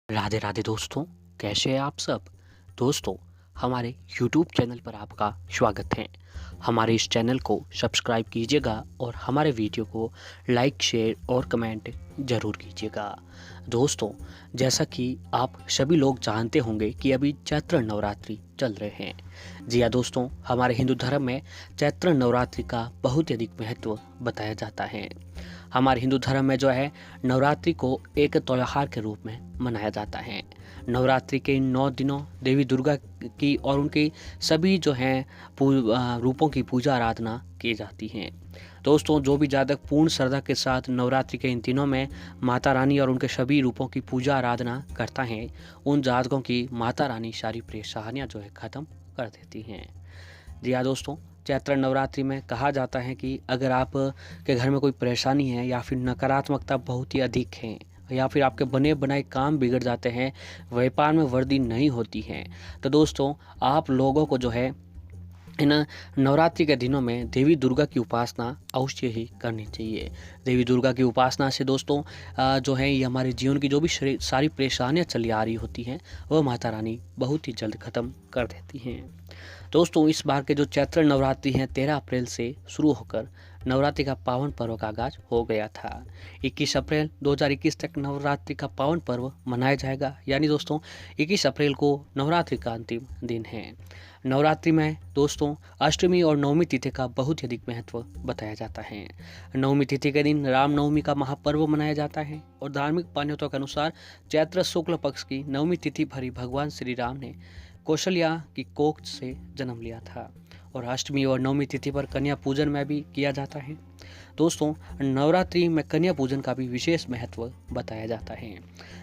राधे राधे दोस्तों। कैसे हैं आप सब दोस्तों। हमारे YouTube चैनल पर आपका स्वागत है। हमारे इस चैनल को सब्सक्राइब कीजिएगा और हमारे वीडियो को लाइक शेयर और कमेंट ज़रूर कीजिएगा। दोस्तों, जैसा कि आप सभी लोग जानते होंगे कि अभी चैत्र नवरात्रि चल रहे हैं। जी हाँ दोस्तों, हमारे हिंदू धर्म में चैत्र नवरात्रि का बहुत ही अधिक महत्व बताया जाता है। हमारे हिंदू धर्म में जो है नवरात्रि को एक त्योहार के रूप में मनाया जाता है। नवरात्रि के इन 9 दिनों देवी दुर्गा की और उनकी सभी जो हैं रूपों की पूजा आराधना की जाती है। दोस्तों, जो भी जातक पूर्ण श्रद्धा के साथ नवरात्रि के इन दिनों में माता रानी और उनके सभी रूपों की पूजा आराधना करता है, उन जातकों की माता रानी सारी परेशानियां जो है ख़त्म कर देती हैं। जी हाँ दोस्तों, चैत्र नवरात्रि में कहा जाता है कि अगर आप के घर में कोई परेशानी है या फिर नकारात्मकता बहुत ही अधिक है या फिर आपके बने बनाए काम बिगड़ जाते हैं, व्यापार में वृद्धि नहीं होती है, तो दोस्तों आप लोगों को जो है इन नवरात्रि के दिनों में देवी दुर्गा की उपासना अवश्य ही करनी चाहिए। देवी दुर्गा की उपासना से दोस्तों जो है ये हमारे जीवन की जो भी सारी परेशानियां चली आ रही होती हैं, वह माता रानी बहुत ही जल्द ख़त्म कर देती हैं। दोस्तों, इस बार के जो चैत्र नवरात्रि हैं 13 अप्रैल से शुरू होकर नवरात्रि का पावन पर्व का आगाज हो गया था। 21 अप्रैल 2021 तक नवरात्रि का पावन पर्व मनाया जाएगा। यानी दोस्तों 21 अप्रैल को नवरात्रि का अंतिम दिन है। नवरात्रि में दोस्तों अष्टमी और नवमी तिथि का बहुत ही अधिक महत्व बताया जाता है। नवमी तिथि के दिन रामनवमी का महापर्व मनाया जाता है और धार्मिक मान्यताओं के अनुसार चैत्र शुक्ल पक्ष की नवमी तिथि भरी भगवान श्री राम ने कौशल्या की कोख से जन्म लिया था। और अष्टमी और नवमी तिथि पर कन्या पूजन में भी किया जाता है। दोस्तों, नवरात्रि में कन्या पूजन का भी विशेष महत्व बताया जाता है।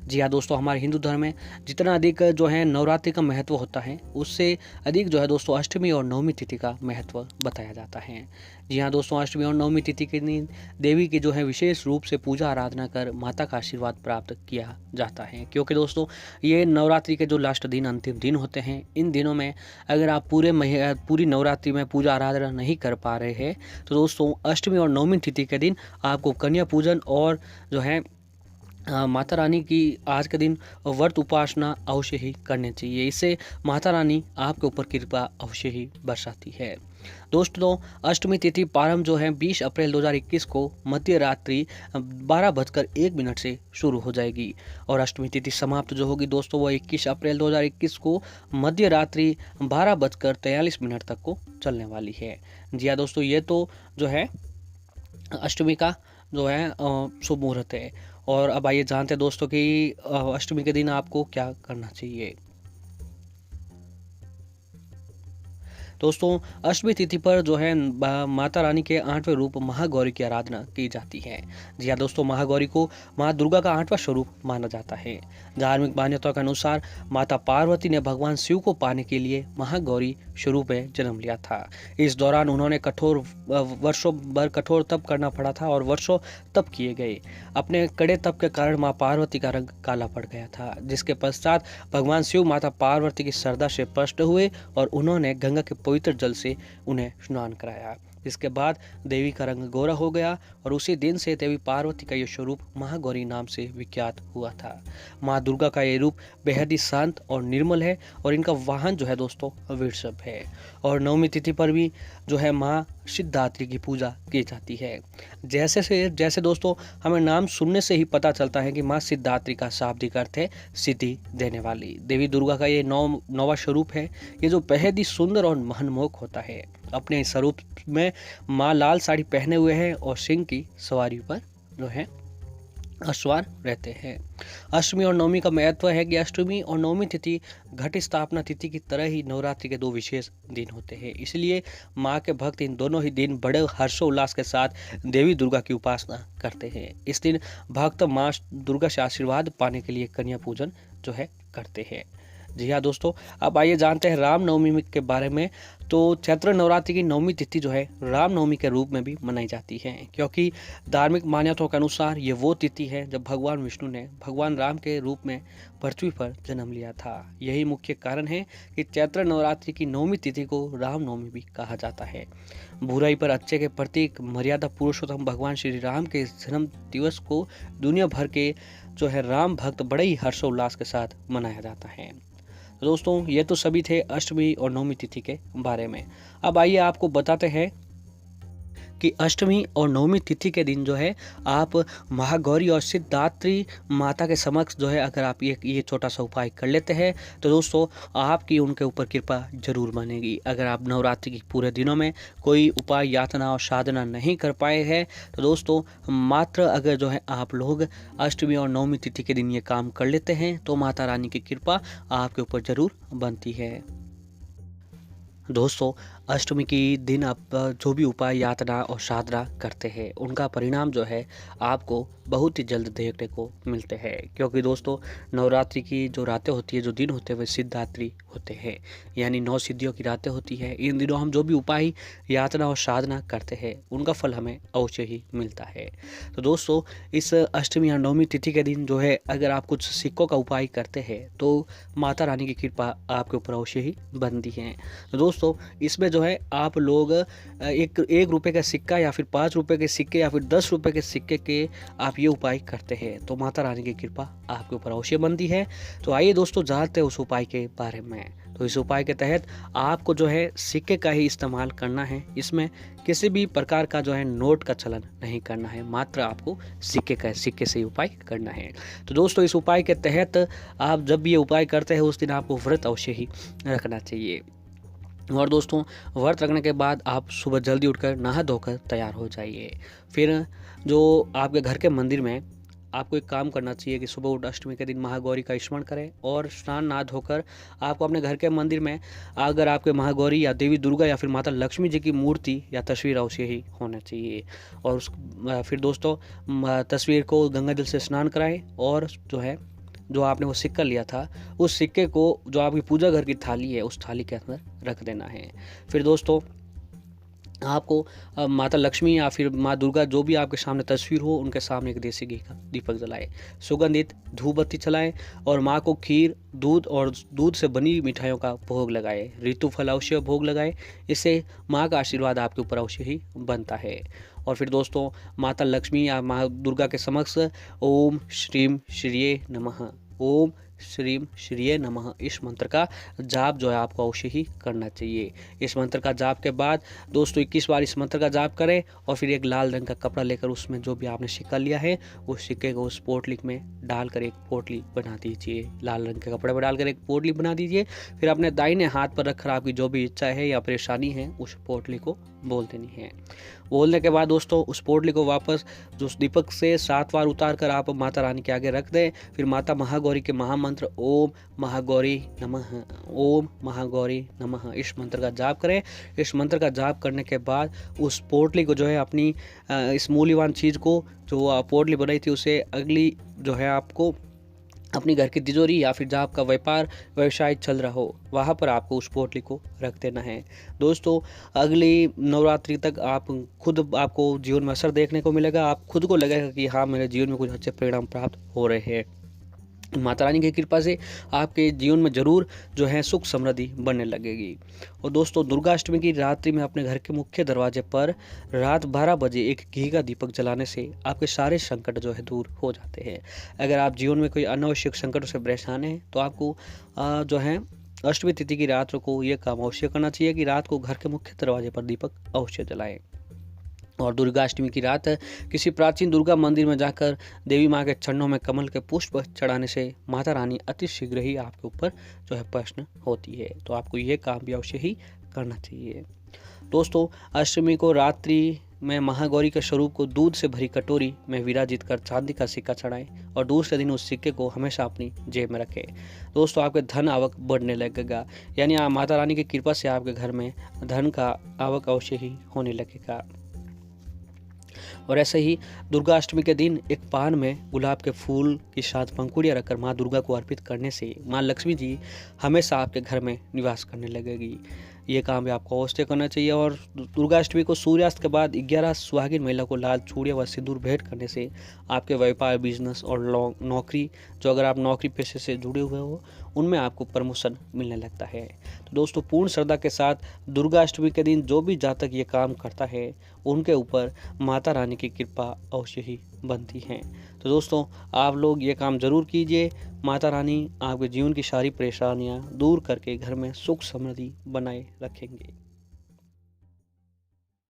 जी हाँ दोस्तों, हमारे हिंदू धर्म में जितना अधिक जो है नवरात्रि का महत्व होता है, उससे अधिक जो है दोस्तों अष्टमी और नवमी तिथि का महत्व बताया जाता है। जी हाँ दोस्तों, अष्टमी और नवमी तिथि के दिन देवी की जो है विशेष रूप से पूजा आराधना कर माता का आशीर्वाद प्राप्त किया जाता है, क्योंकि दोस्तों ये नवरात्रि के जो लास्ट दिन अंतिम दिन होते हैं, इन दिनों में अगर आप पूरी नवरात्रि में पूजा आराधना नहीं कर पा रहे हैं, तो दोस्तों अष्टमी और नवमी तिथि के दिन आपको कन्या पूजन और जो है माता रानी की आज के दिन व्रत उपासना अवश्य ही करनी चाहिए। इससे माता रानी आपके ऊपर कृपा अवश्य ही बरसाती है। दोस्तों, अष्टमी तिथि प्रारंभ जो है 20 अप्रैल 2021 को मध्य रात्रि 12:01 से शुरू हो जाएगी और अष्टमी तिथि समाप्त जो होगी दोस्तों वो 21 अप्रैल 2021 को मध्य रात्रि 12:43 तक को चलने वाली है। जी हाँ दोस्तों, ये तो जो है अष्टमी का जो है शुभ मुहूर्त है। और अब आइए जानते हैं दोस्तों कि अष्टमी के दिन आपको क्या करना चाहिए। दोस्तों, अष्टमी तिथि पर जो है माता रानी के 8वें रूप महागौरी की आराधना की जाती है। जी हाँ दोस्तों, महागौरी को माँ दुर्गा का 8वां स्वरूप माना जाता है। धार्मिक मान्यताओं के अनुसार माता पार्वती ने भगवान शिव को पाने के लिए महागौरी स्वरूप में जन्म लिया था। इस दौरान उन्होंने वर्षों भर कठोर तप करना पड़ा था और वर्षों तप किए गए। अपने कड़े तप के कारण माँ पार्वती का रंग काला पड़ गया था, जिसके पश्चात भगवान शिव माता पार्वती की श्रद्धा से प्रसन्न हुए और उन्होंने गंगा के पवित्र जल से उन्हें स्नान कराया। इसके बाद देवी का रंग गोरा हो गया और उसी दिन से देवी पार्वती का यह स्वरूप महागौरी नाम से विख्यात हुआ था। माँ दुर्गा का ये रूप बेहद ही शांत और निर्मल है और इनका वाहन जो है दोस्तों वृषभ है। और नवमी तिथि पर भी जो है माँ सिद्धात्री की पूजा की जाती है। जैसे दोस्तों हमें नाम सुनने से ही पता चलता है कि माँ सिद्धात्री का शाब्दिक अर्थ है सिद्धि देने वाली। देवी दुर्गा का ये नौवा स्वरूप है, ये जो बेहद ही सुंदर और मनमोहक होता है। अपने स्वरूप में माँ लाल साड़ी पहने हुए हैं और सिंह की सवारी पर जो है अस्वार रहते हैं। अष्टमी और नवमी का महत्व है कि अष्टमी और नवमी तिथि घट स्थापना तिथि की तरह ही नवरात्रि के दो विशेष दिन होते हैं। इसलिए माँ के भक्त इन दोनों ही दिन बड़े हर्षोल्लास के साथ देवी दुर्गा की उपासना करते हैं। इस दिन भक्त माँ दुर्गा से आशीर्वाद पाने के लिए कन्या पूजन जो है करते हैं। जी हाँ दोस्तों, अब आइए जानते हैं रामनवमी के बारे में। तो चैत्र नवरात्रि की नवमी तिथि जो है रामनवमी के रूप में भी मनाई जाती है, क्योंकि धार्मिक मान्यताओं के अनुसार ये वो तिथि है जब भगवान विष्णु ने भगवान राम के रूप में पृथ्वी पर जन्म लिया था। यही मुख्य कारण है कि चैत्र नवरात्रि की नवमी तिथि को रामनवमी भी कहा जाता है। बुराई पर अच्छे के प्रतीक मर्यादा पुरुषोत्तम भगवान श्री राम के जन्म दिवस को दुनिया भर के जो है राम भक्त बड़े ही हर्षोल्लास के साथ मनाया जाता है। तो दोस्तों ये तो सभी थे अष्टमी और नवमी तिथि के बारे में। अब आइए आपको बताते हैं कि अष्टमी और नवमी तिथि के दिन जो है आप महागौरी और सिद्धिदात्री माता के समक्ष जो है अगर आप ये छोटा सा उपाय कर लेते हैं तो दोस्तों आपकी उनके ऊपर कृपा जरूर बनेगी। अगर आप नवरात्रि के पूरे दिनों में कोई उपाय यातना और साधना नहीं कर पाए हैं तो दोस्तों मात्र अगर जो है आप लोग अष्टमी और नवमी तिथि के दिन ये काम कर लेते हैं तो माता रानी की कृपा आपके ऊपर जरूर बनती है। दोस्तों अष्टमी के दिन आप जो भी उपाय यातना और साधना करते हैं उनका परिणाम जो है आपको बहुत ही जल्द देखने को मिलते हैं, क्योंकि दोस्तों नवरात्रि की जो रातें होती है, जो दिन होते हैं वे सिद्धिदात्री होते हैं, यानी 9 सिद्धियों की रातें होती है। इन दिनों हम जो भी उपाय यातना और साधना करते हैं उनका फल हमें अवश्य ही मिलता है। तो दोस्तों इस अष्टमी या नवमी तिथि के दिन जो है अगर आप कुछ सिक्कों का उपाय करते हैं तो माता रानी की कृपा आपके ऊपर अवश्य ही बनती है। तो दोस्तों इसमें जो है आप लोग एक रुपये का सिक्का या फिर 5 रुपये के सिक्के या फिर 10 रुपये के सिक्के के आप ये उपाय करते हैं तो माता रानी की कृपा आपके ऊपर अवश्य बनती है। तो आइए दोस्तों जानते हैं उस उपाय के बारे में। तो इस उपाय के तहत आपको जो है सिक्के का ही इस्तेमाल करना है। इसमें किसी भी प्रकार का जो है नोट का चलन नहीं करना है, मात्र आपको सिक्के से उपाय करना है। तो दोस्तों इस उपाय के तहत आप जब भी ये उपाय करते हैं उस दिन आपको व्रत अवश्य ही रखना चाहिए। और दोस्तों व्रत रखने के बाद आप सुबह जल्दी उठकर नहा धोकर तैयार हो जाइए। फिर जो आपके घर के मंदिर में आपको एक काम करना चाहिए कि सुबह उठ अष्टमी के दिन महागौरी का स्मरण करें और स्नान नहा धोकर आपको अपने घर के मंदिर में अगर आपके महागौरी या देवी दुर्गा या फिर माता लक्ष्मी जी की मूर्ति या तस्वीर अवश्य ही होना चाहिए। और फिर दोस्तों तस्वीर को गंगा जल से स्नान कराएं और जो है जो आपने वो सिक्का लिया था उस सिक्के को जो आपकी पूजा घर की थाली है उस थाली के अंदर रख देना है। फिर दोस्तों आपको माता लक्ष्मी या फिर माँ दुर्गा जो भी आपके सामने तस्वीर हो उनके सामने एक देसी घी का दीपक जलाएं, सुगंधित धूप बत्ती चलाएं और माँ को खीर दूध और दूध से बनी मिठाइयों का भोग लगाएं। ऋतु फल अवश्य भोग लगाएं, इससे माँ का आशीर्वाद आपके ऊपर अवश्य ही बनता है। और फिर दोस्तों माता लक्ष्मी या माँ दुर्गा के समक्ष ओम श्रीम श्रीये नमः, ओम श्रीम श्रीये नमः इस मंत्र का जाप जो है आपको अवश्य ही करना चाहिए। इस मंत्र का जाप के बाद दोस्तों 21 बार इस मंत्र का जाप करें और फिर एक लाल रंग का कपड़ा लेकर उसमें जो भी आपने सिक्का लिया है उस सिक्के को उस पोटली में डालकर एक पोटली बना दीजिए। लाल रंग के कपड़े में डालकर एक पोटली बना दीजिए। फिर अपने दाहिने हाथ पर रखकर आपकी जो भी इच्छा है या परेशानी है उस पोटली को बोल देनी है। बोलने के बाद दोस्तों उस पोटली को वापस जो दीपक से 7 बार उतार कर आप माता रानी के आगे रख दें। फिर माता महागौरी के महामंत्र ओम महागौरी नमः, ओम महागौरी नमः इस मंत्र का जाप करें। इस मंत्र का जाप करने के बाद उस पोटली को जो है अपनी इस मूल्यवान चीज़ को जो पोटली बनाई थी उसे अगली जो है आपको अपनी घर की तिजोरी या फिर जहाँ आपका व्यापार व्यवसाय चल रहा हो वहाँ पर आपको उस पोटली को रख देना है। दोस्तों अगली नवरात्रि तक आपको जीवन में असर देखने को मिलेगा। आप खुद को लगेगा कि हाँ मेरे जीवन में कुछ अच्छे परिणाम प्राप्त हो रहे हैं। माता रानी की कृपा से आपके जीवन में जरूर जो है सुख समृद्धि बनने लगेगी। और दोस्तों दुर्गाष्टमी की रात्रि में अपने घर के मुख्य दरवाजे पर रात 12 बजे एक घी का दीपक जलाने से आपके सारे संकट जो है दूर हो जाते हैं। अगर आप जीवन में कोई अनावश्यक संकटों से परेशान हैं तो आपको जो है अष्टमी तिथि की रात को ये काम अवश्य करना चाहिए कि रात को घर के मुख्य दरवाजे पर दीपक अवश्य जलाएं। और दुर्गाष्टमी की रात किसी प्राचीन दुर्गा मंदिर में जाकर देवी माँ के चरणों में कमल के पुष्प चढ़ाने से माता रानी अति शीघ्र ही आपके ऊपर जो है प्रसन्न होती है। तो आपको ये काम भी अवश्य ही करना चाहिए। दोस्तों अष्टमी को रात्रि में महागौरी के स्वरूप को दूध से भरी कटोरी में विराजित कर चांदी का सिक्का चढ़ाएं और दूसरे दिन उस सिक्के को हमेशा अपनी जेब में रखें। दोस्तों आपके धन आवक बढ़ने लगेगा, यानी माता रानी की कृपा से आपके घर में धन का आवक अवश्य ही होने लगेगा। और ऐसे ही दुर्गाष्टमी के दिन एक पान में गुलाब के फूल के साथ पंखुड़ियाँ रखकर माँ दुर्गा को अर्पित करने से माँ लक्ष्मी जी हमेशा आपके घर में निवास करने लगेगी। ये काम भी आपको अवश्य करना चाहिए। और दुर्गाष्टमी को सूर्यास्त के बाद 11 सुहागिन महिला को लाल चूड़ियाँ व सिंदूर भेंट करने से आपके व्यापार बिजनेस और नौकरी जो अगर आप नौकरी पेशे से जुड़े हुए हो उनमें आपको प्रमोशन मिलने लगता है। तो दोस्तों, पूर्ण श्रद्धा के साथ दुर्गा अष्टमी के दिन जो भी जातक ये काम करता है उनके ऊपर माता रानी की कृपा अवश्य ही बनती है। तो दोस्तों, आप लोग ये काम ज़रूर कीजिए। माता रानी आपके जीवन की सारी परेशानियां दूर करके घर में सुख समृद्धि बनाए रखेंगे।